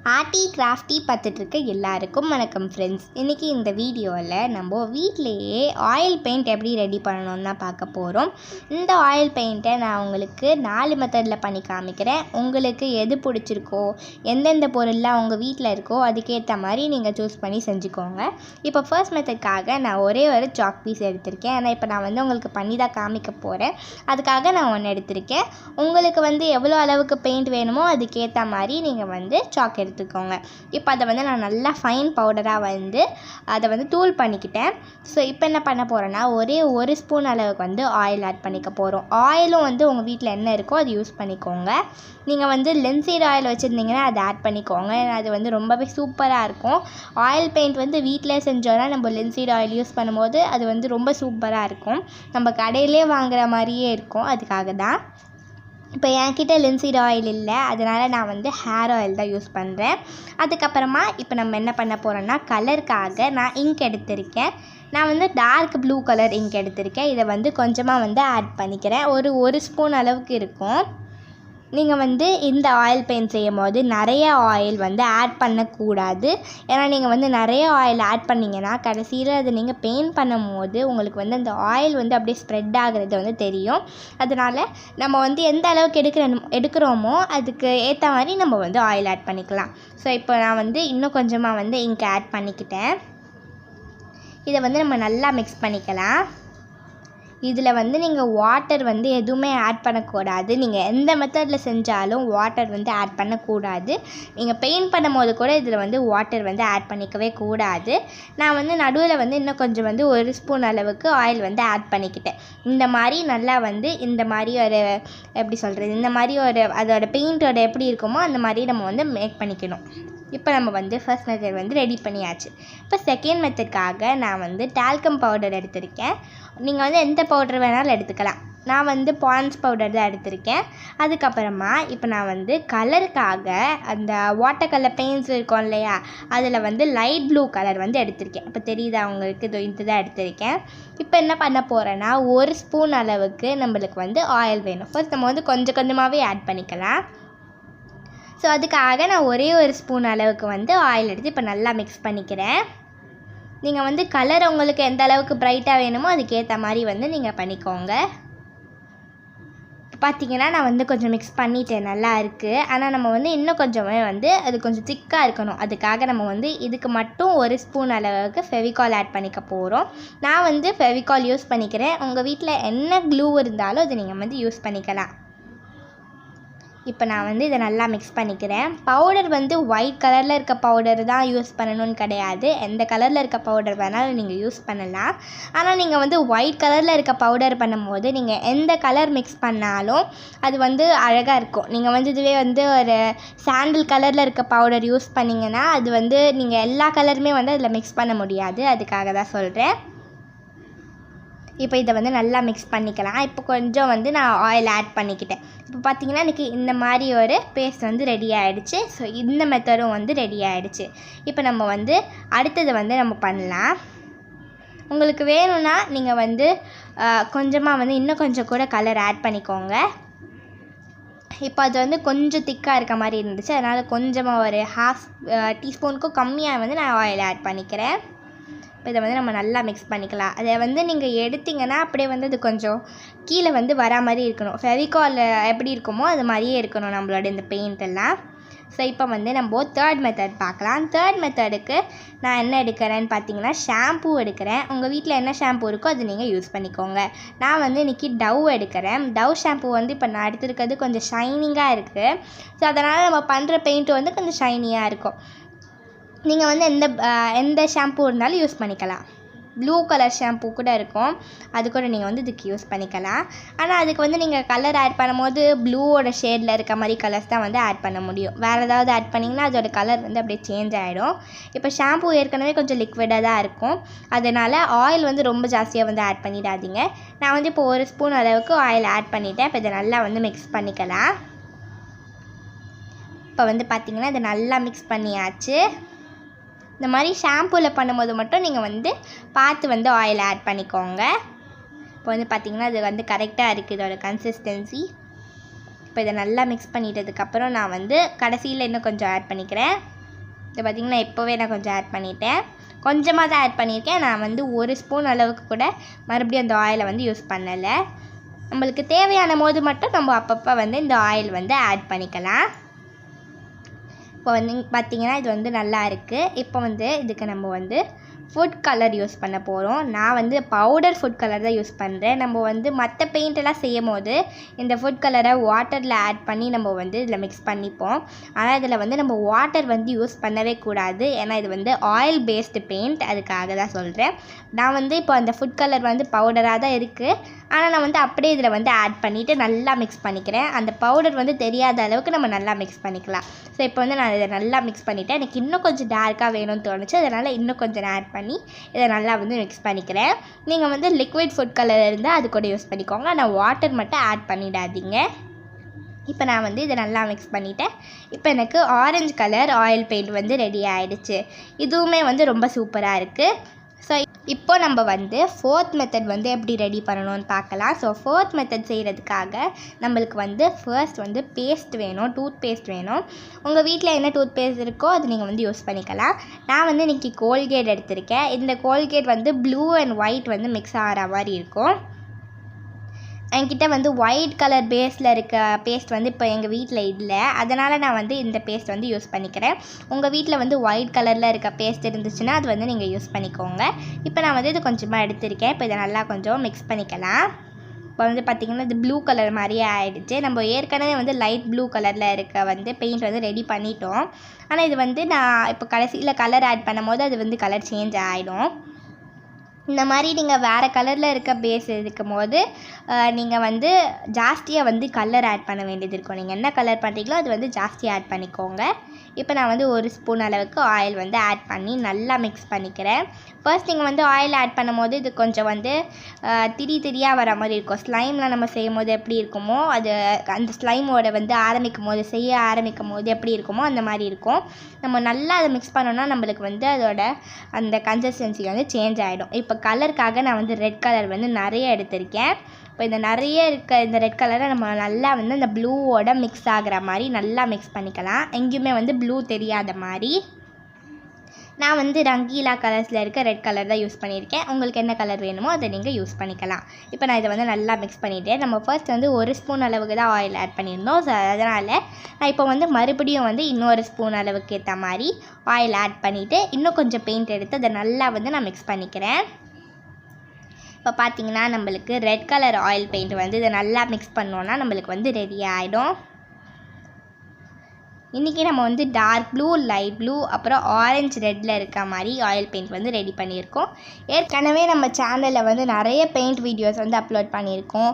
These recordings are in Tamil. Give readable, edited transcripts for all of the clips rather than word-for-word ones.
ஆர்ட்டி கிராஃப்டி பார்த்துட்ருக்க எல்லாருக்கும் வணக்கம் ஃப்ரெண்ட்ஸ். இன்றைக்கி இந்த வீடியோவில் நம்ம வீட்டிலையே ஆயில் பெயிண்ட் எப்படி ரெடி பண்ணணும்னு தான் பார்க்க போகிறோம். இந்த ஆயில் பெயிண்ட்டை நான் உங்களுக்கு 4 மெத்தடில் பண்ணி காமிக்கிறேன். உங்களுக்கு எது பிடிச்சிருக்கோ, எந்தெந்த பொருள்லாம் உங்கள் வீட்டில் இருக்கோ அதுக்கேற்ற மாதிரி நீங்கள் சூஸ் பண்ணி செஞ்சுக்கோங்க. இப்போ ஃபர்ஸ்ட் மெத்தட்காக நான் ஒரே ஒரு சாக் பீஸ் எடுத்திருக்கேன். ஆனால் இப்போ நான் உங்களுக்கு பண்ணி தான் காமிக்க போகிறேன். அதுக்காக நான் ஒன்று எடுத்திருக்கேன். உங்களுக்கு எவ்வளோ அளவுக்கு பெயிண்ட் வேணுமோ அதுக்கேற்ற மாதிரி நீங்கள் சாக் எடுத்துக்கோங்க. இப்போ அதை நான் நல்லா ஃபைன் பவுடராக அதை தூள் பண்ணிக்கிட்டேன். ஸோ இப்போ என்ன பண்ண போகிறேன்னா, ஒரே 1 ஸ்பூன் அளவுக்கு ஆயில் ஆட் பண்ணிக்க போகிறோம். ஆயிலும் உங்கள் வீட்டில் என்ன இருக்கோ அது யூஸ் பண்ணிக்கோங்க. நீங்கள் லின்சீட் ஆயில் வச்சுருந்தீங்கன்னா அதை ஆட் பண்ணிக்கோங்க. அது ரொம்பவே சூப்பராக இருக்கும். ஆயில் பெயிண்ட் வீட்டிலே செஞ்சோன்னா நம்ம லின்சீட் ஆயில் யூஸ் பண்ணும்போது அது ரொம்ப சூப்பராக இருக்கும். நம்ம கடையிலே வாங்குகிற மாதிரியே இருக்கும். அதுக்காக தான். இப்போ என்கிட்ட லின்சீட் ஆயில் இல்லை, அதனால் நான் ஹேர் ஆயில் தான் யூஸ் பண்ணுறேன். அதுக்கப்புறமா இப்போ நம்ம என்ன பண்ண போகிறோன்னா, கலருக்காக நான் இங்க் எடுத்திருக்கேன். நான் டார்க் ப்ளூ கலர் இங்க் எடுத்திருக்கேன். இதை கொஞ்சமாக ஆட் பண்ணிக்கிறேன். ஒரு ஸ்பூன் அளவுக்கு இருக்கும். நீங்கள் இந்த ஆயில் பெயிண்ட் செய்யும் போது நிறைய ஆயில் ஆட் பண்ணக்கூடாது. ஏன்னா நீங்கள் நிறைய ஆயில் ஆட் பண்ணிங்கன்னா கடைசியில் அதை நீங்கள் பெயிண்ட் பண்ணும் போது உங்களுக்கு அந்த ஆயில் அப்படியே ஸ்ப்ரெட் ஆகிறது தெரியும். அதனால் நம்ம எந்த அளவுக்கு எடுக்கிறோமோ அதுக்கு ஏற்ற மாதிரி நம்ம ஆயில் ஆட் பண்ணிக்கலாம். ஸோ இப்போ நான் இன்னும் கொஞ்சமாக இங்க் ஆட் பண்ணிக்கிட்டேன். இதை நம்ம நல்லா மிக்ஸ் பண்ணிக்கலாம். இதில் நீங்கள் வாட்டர் எதுவுமே ஆட் பண்ணக்கூடாது. நீங்கள் எந்த மெத்தடில் செஞ்சாலும் வாட்டர் ஆட் பண்ணக்கூடாது. நீங்கள் பெயிண்ட் பண்ணும் போது கூட இதில் வாட்டர் ஆட் பண்ணிக்கவே கூடாது. நான் நடுவில் இன்னும் கொஞ்சம் 1 ஸ்பூன் அளவுக்கு ஆயில் ஆட் பண்ணிக்கிட்டேன். இந்த மாதிரி நல்லா இந்த மாதிரி ஒரு எப்படி சொல்கிறது, இந்த மாதிரி ஒரு அதோட பெயிண்டோட எப்படி இருக்குமோ அந்த மாதிரி நம்ம மேக் பண்ணிக்கணும். இப்போ நம்ம ஃபர்ஸ்ட் மெத்தட் ரெடி பண்ணியாச்சு. இப்போ செகண்ட் மெத்தட்காக நான் டால்கம் பவுடர் எடுத்திருக்கேன். நீங்கள் எந்த பவுடர் வேணாலும் எடுத்துக்கலாம். நான் பாண்ட்ஸ் பவுடர் தான் எடுத்திருக்கேன். அதுக்கப்புறமா இப்போ நான் கலருக்காக அந்த வாட்டர் கலர் பெயிண்ட்ஸ் இருக்கும் இல்லையா, அதில் லைட் ப்ளூ கலர் எடுத்திருக்கேன். இப்போ தெரியுதா உங்களுக்கு? இது தான் எடுத்திருக்கேன். இப்போ என்ன பண்ண போகிறேன்னா, 1 ஸ்பூன் அளவுக்கு நம்மளுக்கு ஆயில் வேணும். ஃபர்ஸ்ட் நம்ம கொஞ்சம் கொஞ்சமாகவே ஆட் பண்ணிக்கலாம். ஸோ அதுக்காக நான் ஒரே 1 ஸ்பூன் அளவுக்கு ஆயில் எடுத்து இப்போ நல்லா மிக்ஸ் பண்ணிக்கிறேன். நீங்கள் கலர் உங்களுக்கு எந்த அளவுக்கு ப்ரைட்டாக வேணுமோ அதுக்கேற்ற மாதிரி நீங்கள் பண்ணிக்கோங்க. பார்த்திங்கன்னா நான் கொஞ்சம் மிக்ஸ் பண்ணிட்டேன், நல்லா இருக்குது. ஆனால் நம்ம இன்னும் கொஞ்சமே அது கொஞ்சம் திக்காக இருக்கணும். அதுக்காக நம்ம இதுக்கு மட்டும் 1 ஸ்பூன் அளவுக்கு ஃபெவிகால் ஆட் பண்ணிக்க போகிறோம். நான் ஃபெவிகால் யூஸ் பண்ணிக்கிறேன். உங்கள் வீட்டில் என்ன க்ளூ இருந்தாலும் அது நீங்கள் யூஸ் பண்ணிக்கலாம். இப்போ நான் இதை நல்லா மிக்ஸ் பண்ணிக்கிறேன். பவுடர் ஒயிட் கலரில் இருக்க பவுடர் தான் யூஸ் பண்ணணும்னு கிடையாது. எந்த கலரில் இருக்க பவுடர் வேணாலும் நீங்கள் யூஸ் பண்ணலாம். ஆனால் நீங்கள் ஒயிட் கலரில் இருக்க பவுடர் பண்ணும்போது நீங்கள் எந்த கலர் மிக்ஸ் பண்ணாலும் அது அழகாக இருக்கும். நீங்கள் இதுவே ஒரு சாண்டில் கலரில் இருக்க பவுடர் யூஸ் பண்ணிங்கன்னா அது நீங்கள் எல்லா கலருமே அதில் மிக்ஸ் பண்ண முடியாது. அதுக்காக தான் சொல்கிறேன். இப்போ இதை நல்லா மிக்ஸ் பண்ணிக்கலாம். இப்போ கொஞ்சம் நான் ஆயில் ஆட் பண்ணிக்கிட்டேன். இப்போ பார்த்திங்கன்னா எனக்கு இந்த மாதிரி ஒரு பேஸ்ட் ரெடி ஆகிடுச்சு. ஸோ இந்த மெத்தடும் ரெடி ஆகிடுச்சு. இப்போ நம்ம அடுத்தது நம்ம பண்ணலாம். உங்களுக்கு வேணும்னா நீங்கள் கொஞ்சமாக இன்னும் கொஞ்சம் கூட கலர் ஆட் பண்ணிக்கோங்க. இப்போ அது கொஞ்சம் திக்காக இருக்க மாதிரி இருந்துச்சு. அதனால் கொஞ்சமாக ஒரு 1/2 டீஸ்பூனுக்கும் கம்மியாக நான் ஆயில் ஆட் பண்ணிக்கிறேன். இப்போ இதை நம்ம நல்லா மிக்ஸ் பண்ணிக்கலாம். அதை நீங்கள் எடுத்திங்கன்னா அப்படியே அது கொஞ்சம் கீழே வரா மாதிரி இருக்கணும். ஃபெவிகால் எப்படி இருக்குமோ அது மாதிரியே இருக்கணும் நம்மளோட இந்த பெயிண்ட் எல்லாம். ஸோ இப்போ நம்ம தேர்ட் மெத்தட் பார்க்கலாம். தேர்ட் மெத்தடுக்கு நான் என்ன எடுக்கிறேன்னு பார்த்தீங்கன்னா, ஷாம்பூ எடுக்கிறேன். உங்கள் வீட்டில் என்ன ஷாம்பூ இருக்கோ அது நீங்கள் யூஸ் பண்ணிக்கோங்க. நான் இன்றைக்கி டவ் எடுக்கிறேன். டவ் ஷாம்பூ இப்போ நான் எடுத்துருக்கிறது கொஞ்சம் ஷைனிங்காக இருக்குது. ஸோ அதனால் நம்ம பண்ணுற பெயிண்ட்டு கொஞ்சம் ஷைனியாக இருக்கும். நீங்கள் எந்த ஷாம்பூ இருந்தாலும் யூஸ் பண்ணிக்கலாம். ப்ளூ கலர் ஷாம்பூ கூட இருக்கும், அது கூட நீங்கள் இதுக்கு யூஸ் பண்ணிக்கலாம். ஆனால் அதுக்கு நீங்கள் கலர் ஆட் பண்ணும்போது ப்ளூவோட ஷேடில் இருக்க மாதிரி கலர்ஸ் தான் ஆட் பண்ண முடியும். வேறு ஏதாவது ஆட் பண்ணிங்கன்னா அதோட கலர் அப்படியே சேஞ்ச் ஆகிடும். இப்போ ஷாம்பூ ஏற்கனவே கொஞ்சம் லிக்விடாக தான் இருக்கும். அதனால் ஆயில் ரொம்ப ஜாஸ்தியாக ஆட் பண்ணிடாதீங்க. நான் இப்போ 1 ஸ்பூன் அளவுக்கு ஆயில் ஆட் பண்ணிவிட்டேன். இப்போ இதை நல்லா மிக்ஸ் பண்ணிக்கலாம். இப்போ பார்த்திங்கன்னா இதை நல்லா மிக்ஸ் பண்ணியாச்சு. இந்த மாதிரி ஷாம்பூவில் பண்ணும்போது மட்டும் நீங்கள் பார்த்து ஆயில் ஆட் பண்ணிக்கோங்க. இப்போ பார்த்திங்கன்னா அது கரெக்டாக இருக்குது இதோட கன்சிஸ்டன்சி. இப்போ இதை நல்லா மிக்ஸ் பண்ணிட்டதுக்கப்புறம் நான் வந்து கடைசியில் இன்னும் கொஞ்சம் ஆட் பண்ணிக்கிறேன். இதை பார்த்திங்கன்னா இப்போவே நான் கொஞ்சம் ஆட் பண்ணிட்டேன். கொஞ்சமாக தான் ஆட் பண்ணியிருக்கேன். நான் வந்து 1 ஸ்பூன் அளவுக்கு கூட மறுபடியும் அந்த ஆயிலை வந்து யூஸ் பண்ணலை. நம்மளுக்கு தேவையான போது மட்டும் நம்ம அப்பப்போ வந்து இந்த ஆயில் வந்து ஆட் பண்ணிக்கலாம். இப்போ வந்து பார்த்திங்கன்னா இது வந்து நல்லா இருக்குது. இப்போ வந்து இதுக்கு நம்ம வந்து ஃபுட் கலர் யூஸ் பண்ண போகிறோம். நான் வந்து பவுடர் ஃபுட் கலர் தான் யூஸ் பண்ணுறேன். நம்ம வந்து மற்ற பெயிண்டெல்லாம் செய்யும் போது இந்த ஃபுட் கலரை வாட்டரில் ஆட் பண்ணி நம்ம வந்து இதில் மிக்ஸ் பண்ணிப்போம். ஆனால் இதில் வந்து நம்ம வாட்டர் வந்து யூஸ் பண்ணவே கூடாது. ஏன்னா இது வந்து ஆயில் பேஸ்டு பெயிண்ட், அதுக்காக தான் சொல்கிறேன். நான் வந்து இப்போ அந்த ஃபுட் கலர் வந்து பவுடராக தான் இருக்குது. ஆனால் நான் வந்து அப்படியே இதில் வந்து ஆட் பண்ணிவிட்டு நல்லா மிக்ஸ் பண்ணிக்கிறேன். அந்த பவுடர் வந்து தெரியாத அளவுக்கு நம்ம நல்லா மிக்ஸ் பண்ணிக்கலாம். ஸோ இப்போ வந்து நான் இதை நல்லா மிக்ஸ் பண்ணிவிட்டேன். எனக்கு இன்னும் கொஞ்சம் டார்க்காக வேணும்னு தோணுச்சு. அதனால் இன்னும் கொஞ்சம் ஆட் பண்ணி இதை நல்லா வந்து மிக்ஸ் பண்ணிக்கிறேன். நீங்கள் வந்து லிக்விட் ஃபுட் கலர் இருந்தால் அது கூட யூஸ் பண்ணிக்கோங்க. ஆனால் வாட்டர் மட்டும் ஆட் பண்ணிடாதீங்க. இப்போ நான் வந்து இதை நல்லா மிக்ஸ் பண்ணிவிட்டேன். இப்போ எனக்கு ஆரஞ்சு கலர் ஆயில் பெயிண்ட் வந்து ரெடி ஆகிடுச்சு. இதுவுமே வந்து ரொம்ப சூப்பராக இருக்குது. ஸோ இப்போ நம்ம வந்து 4th மெத்தட் வந்து எப்படி ரெடி பண்ணணும்னு பார்க்கலாம். ஸோ 4th மெத்தட் செய்கிறதுக்காக நம்மளுக்கு வந்து ஃபர்ஸ்ட் வந்து பேஸ்ட் வேணும், டூத் பேஸ்ட் வேணும். உங்கள் வீட்டில் என்ன டூத் பேஸ்ட் இருக்கோ அது நீங்கள் வந்து யூஸ் பண்ணிக்கலாம். நான் வந்து இன்றைக்கி கோல்கேட் எடுத்திருக்கேன். இந்த கோல்கேட் வந்து ப்ளூ அண்ட் ஒயிட் வந்து மிக்ஸ் ஆகிற மாதிரி இருக்கும். என்கிட்ட வந்து ஒயிட் கலர் பேஸில் இருக்க பேஸ்ட் வந்து இப்போ எங்கள் வீட்டில் இல்லை. அதனால் நான் வந்து இந்த பேஸ்ட் வந்து யூஸ் பண்ணிக்கிறேன். உங்கள் வீட்டில் வந்து ஒயிட் கலரில் இருக்க பேஸ்ட் இருந்துச்சுன்னா அது வந்து நீங்கள் யூஸ் பண்ணிக்கோங்க. இப்போ நான் வந்து இது கொஞ்சமாக எடுத்திருக்கேன். இப்போ இதை நல்லா கொஞ்சம் மிக்ஸ் பண்ணிக்கலாம். இப்போ வந்து பார்த்திங்கன்னா இது ப்ளூ கலர் மாதிரியே ஆகிடுச்சு. நம்ம ஏற்கனவே வந்து லைட் ப்ளூ கலரில் இருக்க வந்து பெயிண்ட் வந்து ரெடி பண்ணிட்டோம். ஆனால் இது வந்து நான் இப்போ கடைசியில் கலர் ஆட் பண்ணும் போது அது வந்து கலர் சேஞ்ச் ஆகிடும். இந்த மாதிரி நீங்கள் வேறு கலரில் இருக்க பேஸ் இருக்கும் போது நீங்கள் வந்து ஜாஸ்தியாக வந்து கலர் ஆட் பண்ண வேண்டியது இருக்கும். நீங்கள் என்ன கலர் பண்ணுறீங்களோ அது வந்து ஜாஸ்தியாக ஆட் பண்ணிக்கோங்க. இப்போ நான் வந்து 1 ஸ்பூன் அளவுக்கு ஆயில் வந்து ஆட் பண்ணி நல்லா மிக்ஸ் பண்ணிக்கிறேன். ஃபர்ஸ்ட் நீங்கள் வந்து ஆயில் ஆட் பண்ணும் போது இது கொஞ்சம் வந்து திரியாக வர மாதிரி இருக்கும். ஸ்லைமில் நம்ம செய்யும் போது எப்படி இருக்குமோ அது அந்த ஸ்லைமோட வந்து செய்ய ஆரம்பிக்கும் போது எப்படி இருக்குமோ அந்த மாதிரி இருக்கும். நம்ம நல்லா அதை மிக்ஸ் பண்ணோன்னா நம்மளுக்கு வந்து அதோட அந்த கன்சிஸ்டன்சி வந்து சேஞ்ச் ஆகிடும். இப்போ கலருக்காக நான் வந்து ரெட் கலர் வந்து நிறைய எடுத்திருக்கேன். இப்போ இந்த நிறைய இருக்க இந்த ரெட் கலரை நம்ம நல்லா வந்து அந்த ப்ளூவோட மிக்ஸ் ஆகிற மாதிரி நல்லா மிக்ஸ் பண்ணிக்கலாம். எங்கேயுமே வந்து ப்ளூ தெரியாத மாதிரி. நான் வந்து ரங்கீலா கலர்ஸில் இருக்க ரெட் கலர் தான் யூஸ் பண்ணியிருக்கேன். உங்களுக்கு என்ன கலர் வேணுமோ அதை நீங்கள் யூஸ் பண்ணிக்கலாம். இப்போ நான் இதை வந்து நல்லா மிக்ஸ் பண்ணிவிட்டேன். நம்ம ஃபர்ஸ்ட் வந்து 1 ஸ்பூன் அளவுக்கு தான் ஆயில் ஆட் பண்ணியிருந்தோம். ஸோ அதனால் நான் இப்போ வந்து மறுபடியும் வந்து இன்னொரு ஸ்பூன் அளவுக்கு ஏற்ற மாதிரி ஆயில் ஆட் பண்ணிவிட்டு இன்னும் கொஞ்சம் பெயிண்ட் எடுத்து அதை நல்லா வந்து நான் மிக்ஸ் பண்ணிக்கிறேன். இப்போ பார்த்திங்கன்னா நம்மளுக்கு ரெட் கலர் ஆயில் பெயிண்ட் வந்து இதை நல்லா மிக்ஸ் பண்ணோன்னா நம்மளுக்கு வந்து ரெடி ஆகிடும். இன்றைக்கி நம்ம வந்து டார்க் ப்ளூ, லைட் ப்ளூ, அப்புறம் ஆரஞ்சு ரெட்டில் இருக்க மாதிரி ஆயில் பெயிண்ட் வந்து ரெடி பண்ணியிருக்கோம். ஏற்கனவே நம்ம சேனலில் வந்து நிறைய பெயிண்ட் வீடியோஸ் வந்து அப்லோட் பண்ணியிருக்கோம்.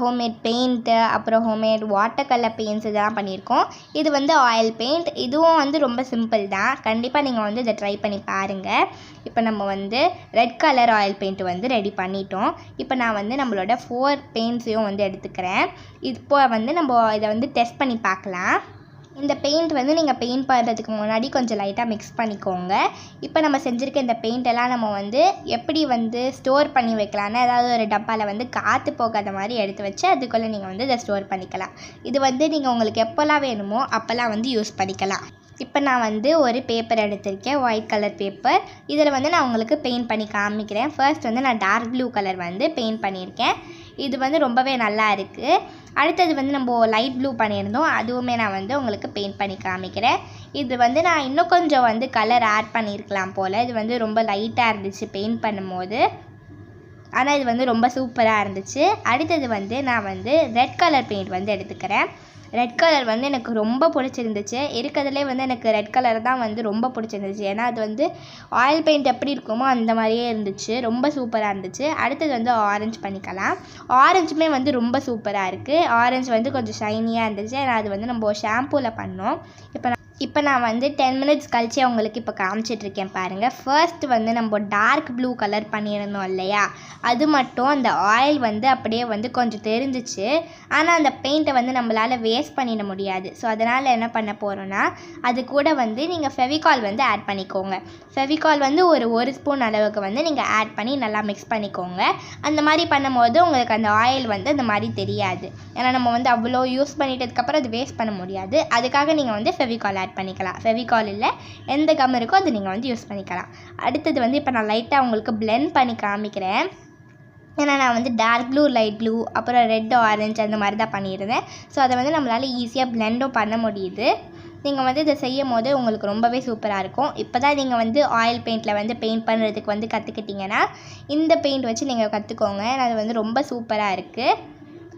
ஹோம்மேட் பெயிண்ட்டு, அப்புறம் ஹோம்மேட் வாட்டர் கலர் பெயிண்ட்ஸ் இதெல்லாம் பண்ணியிருக்கோம். இது வந்து ஆயில் பெயிண்ட். இதுவும் வந்து ரொம்ப சிம்பிள் தான். கண்டிப்பாக நீங்கள் வந்து இதை ட்ரை பண்ணி பாருங்கள். இப்போ நம்ம வந்து ரெட் கலர் ஆயில் பெயிண்ட் வந்து ரெடி பண்ணிட்டோம். இப்போ நான் வந்து நம்மளோட 4 பெயிண்ட்ஸையும் வந்து எடுத்துக்கிறேன். இப்போ வந்து நம்ம இதை வந்து டெஸ்ட் பண்ணி பார்க்கலாம். இந்த பெயிண்ட் வந்து நீங்கள் பெயிண்ட் பண்ணுறதுக்கு முன்னாடி கொஞ்சம் லைட்டாக மிக்ஸ் பண்ணிக்கோங்க. இப்போ நம்ம செஞ்சுருக்க இந்த பெயிண்டெல்லாம் நம்ம வந்து எப்படி வந்து ஸ்டோர் பண்ணி வைக்கலான்னு ஏதாவது ஒரு டப்பாவில் வந்து காற்று போகாத மாதிரி எடுத்து வச்சு அதுக்குள்ளே நீங்கள் வந்து இதை ஸ்டோர் பண்ணிக்கலாம். இது வந்து நீங்கள் உங்களுக்கு எப்போல்லாம் வேணுமோ அப்போல்லாம் வந்து யூஸ் பண்ணிக்கலாம். இப்போ நான் வந்து ஒரு பேப்பர் எடுத்திருக்கேன், ஒயிட் கலர் பேப்பர். இதில் வந்து நான் உங்களுக்கு பெயிண்ட் பண்ணி காமிக்கிறேன். ஃபர்ஸ்ட் வந்து நான் டார்க் ப்ளூ கலர் வந்து பெயிண்ட் பண்ணியிருக்கேன். இது வந்து ரொம்பவே நல்லா இருக்குது. அடுத்தது வந்து நம்ம லைட் ப்ளூ பண்ணியிருந்தோம், அதுவுமே நான் வந்து உங்களுக்கு பெயிண்ட் பண்ணி காமிக்கிறேன். இது வந்து நான் இன்னும் கொஞ்சம் வந்து கலர் ஆட் பண்ணியிருக்கலாம் போல். இது வந்து ரொம்ப லைட்டாக இருந்துச்சு பெயிண்ட் பண்ணும்போது. ஆனால் இது வந்து ரொம்ப சூப்பராக இருந்துச்சு. அடுத்தது வந்து நான் வந்து ரெட் கலர் பெயிண்ட் வந்து எடுத்துக்கிறேன். ரெட் கலர் வந்து எனக்கு ரொம்ப பிடிச்சிருந்துச்சு. இருக்கிறதுலே வந்து எனக்கு ரெட் கலர் தான் வந்து ரொம்ப பிடிச்சிருந்துச்சு. ஏன்னா அது வந்து ஆயில் பெயிண்ட் எப்படி இருக்குமோ அந்த மாதிரியே இருந்துச்சு. ரொம்ப சூப்பராக இருந்துச்சு. அடுத்தது வந்து ஆரஞ்சு பண்ணிக்கலாம். ஆரஞ்சுமே வந்து ரொம்ப சூப்பராக இருக்குது. ஆரஞ்சு வந்து கொஞ்சம் ஷைனியாக இருந்துச்சு. ஏன்னா அது வந்து நம்ம ஷாம்பூவில் பண்ணோம். இப்போ நான் வந்து 10 மினிட்ஸ் கழிச்சு உங்களுக்கு இப்போ காமிச்சிட்ருக்கேன் பாருங்கள். ஃபர்ஸ்ட் வந்து நம்ம டார்க் ப்ளூ கலர் பண்ணியிருந்தோம் இல்லையா, அது மட்டும் அந்த ஆயில் வந்து அப்படியே வந்து கொஞ்சம் தெரிஞ்சிச்சு. ஆனால் அந்த பெயிண்ட்டை வந்து நம்மளால் வேஸ்ட் பண்ணிட முடியாது. ஸோ அதனால் என்ன பண்ண போகிறோன்னா, அது கூட வந்து நீங்கள் ஃபெவிகால் வந்து ஆட் பண்ணிக்கோங்க. ஃபெவிகால் வந்து ஒரு ஸ்பூன் அளவுக்கு வந்து நீங்கள் ஆட் பண்ணி நல்லா மிக்ஸ் பண்ணிக்கோங்க. அந்த மாதிரி பண்ணும்போது உங்களுக்கு அந்த ஆயில் வந்து அந்த மாதிரி தெரியாது. ஏன்னா நம்ம வந்து அவ்வளோ யூஸ் பண்ணிட்டதுக்கப்புறம் அது வேஸ்ட் பண்ண முடியாது. அதுக்காக நீங்கள் வந்து ஃபெவிகால் ஆட் பண்ணிக்கலாம். ஃபெவிகால் இல்லை, எந்த கம் இருக்கோ அது நீங்கள் வந்து யூஸ் பண்ணிக்கலாம். அடுத்தது வந்து இப்போ நான் லைட்டாக உங்களுக்கு பிளெண்ட் பண்ணி காமிக்கிறேன். ஏன்னா நான் வந்து டார்க் ப்ளூ, லைட் ப்ளூ, அப்புறம் ரெட், ஆரஞ்சு அந்த மாதிரி தான் பண்ணியிருந்தேன். ஸோ அதை வந்து நம்மளால் ஈஸியாக பிளெண்டும் பண்ண முடியுது. நீங்கள் வந்து இதை செய்யும் போது உங்களுக்கு ரொம்பவே சூப்பராக இருக்கும். இப்போ தான் நீங்கள் வந்து ஆயில் பெயிண்டில் வந்து பெயிண்ட் பண்ணுறதுக்கு வந்து கற்றுக்கிட்டிங்கன்னா இந்த பெயிண்ட் வச்சு நீங்கள் கற்றுக்கோங்க. அது வந்து ரொம்ப சூப்பராக இருக்குது.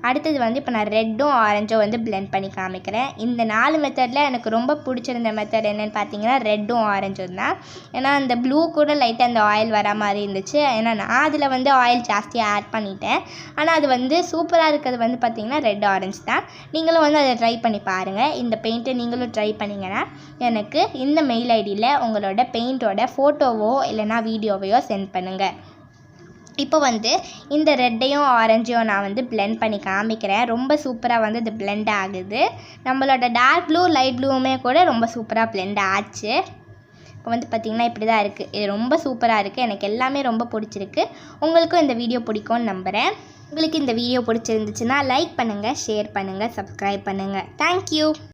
அடுத்தது வந்து இப்போ நான் ரெட்டும் ஆரஞ்சும் வந்து பிளெண்ட் பண்ணி காமிக்கிறேன். இந்த 4 மெத்தடில் எனக்கு ரொம்ப பிடிச்சிருந்த மெத்தட் என்னென்னு பார்த்தீங்கன்னா ரெட்டும் ஆரஞ்சும் தான். ஏன்னா அந்த ப்ளூ கூட லைட்டாக அந்த ஆயில் வர மாதிரி இருந்துச்சு. ஏன்னா நான் அதில் வந்து ஆயில் ஜாஸ்தியாக ஆட் பண்ணிட்டேன். ஆனால் அது வந்து சூப்பராக இருக்கிறது வந்து பார்த்திங்கன்னா ரெட் ஆரஞ்சு தான். நீங்களும் வந்து அதை ட்ரை பண்ணி பாருங்கள். இந்த பெயிண்ட்டை நீங்களும் ட்ரை பண்ணிங்கன்னா எனக்கு இந்த மெயில் ஐடியில் உங்களோட பெயிண்ட்டோட ஃபோட்டோவோ இல்லைனா வீடியோவையோ சென்ட் பண்ணுங்கள். இப்போ வந்து இந்த ரெட்டையும் ஆரஞ்சையும் நான் வந்து பிளெண்ட் பண்ணி காமிக்கிறேன். ரொம்ப சூப்பராக வந்து இது பிளெண்ட் ஆகுது. நம்மளோட டார்க் ப்ளூ, லைட் ப்ளூவுமே கூட ரொம்ப சூப்பராக பிளெண்ட் ஆச்சு. இப்போ வந்து பார்த்திங்கன்னா இப்படி தான் இருக்குது. இது ரொம்ப சூப்பராக இருக்குது. எனக்கு எல்லாமே ரொம்ப பிடிச்சிருக்கு. உங்களுக்கும் இந்த வீடியோ பிடிக்கும்னு நம்புகிறேன். உங்களுக்கு இந்த வீடியோ பிடிச்சிருந்துச்சுன்னா லைக் பண்ணுங்கள், ஷேர் பண்ணுங்கள், சப்ஸ்கிரைப் பண்ணுங்கள். தேங்க்யூ.